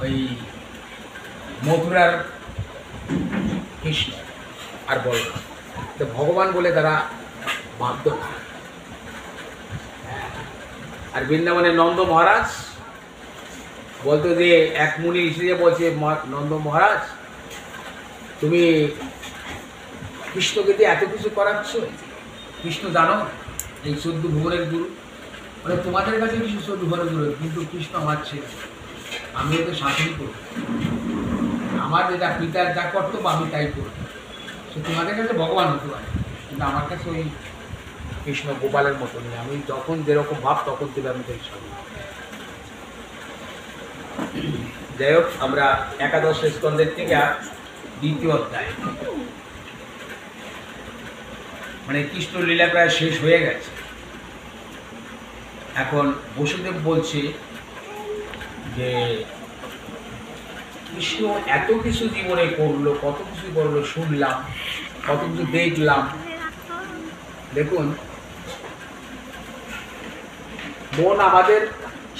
ওই মথুরার কৃষ্ণ আর বলরাম, তো ভগবান বলে তারা বাধ্য হয়। আর বৃন্দাবনের নন্দ মহারাজ বলতো যে এক মুনি এসে বলছে, নন্দ মহারাজ তুমি কৃষ্ণকে দিয়ে এত কিছু করাচ্ছ, কৃষ্ণ জানো এই 14 ভুবনের গুরু, মানে তোমাদের কাছে কৃষ্ণ 14 ভুবনের গুরু, কিন্তু কৃষ্ণ আমার ছেলে, আমি তো শাসন করব, আমার যেটা পিতার যা কর্তব্য আমি তাই করব। সে তোমাদের কাছে ভগবান হতে পারে, কিন্তু আমার কাছে ওই কৃষ্ণ গোপালের মতো নেই, আমি যখন যেরকম ভাব তখন দেবে আমি তাই সব। যাই হোক, আমরা একাদশ স্কন্ধের থেকে 2য় অধ্যায়, মানে কৃষ্ণ লীলা প্রায় শেষ হয়ে গেছে। এখন বসুদেব বলছে যে কৃষ্ণ এত কিছু জীবনে করলো, কত কিছু করলো শুনলাম, কত কিছু দেখলাম। দেখুন, মন আমাদের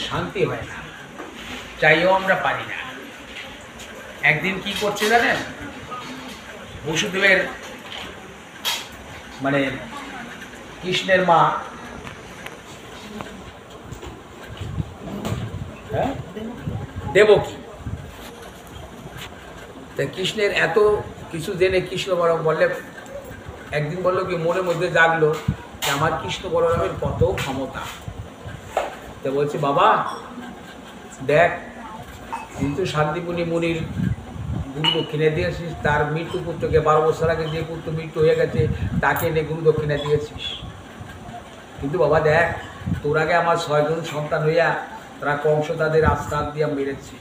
শান্তি হয় না, চাইও আমরা পারি না। একদিন কি করছে জানেন, বসুদেবের মানে কৃষ্ণের মা, হ্যাঁ দেবকী, তা কৃষ্ণের এত কিছু জেনে কৃষ্ণ বললে, একদিন বললো কি মনের মধ্যে জাগলো যে আমার কৃষ্ণ বলরামের কত ক্ষমতা। তো বলছে বাবা দেখ, কিন্তু শান্তিপুনি মুনির গুরু দক্ষিণে দিয়েছিস, তার মৃত্যু পুত্রকে 12 বছর আগে যে পুত্র মৃত্যু হয়ে গেছে তাকে এনে গুরু দক্ষিণে দিয়েছিস, কিন্তু বাবা দেখ তোর আগে আমার 6 জন সন্তান হইয়া তারা কংস তাদের আস্তাদ দিয়া মেরেছে,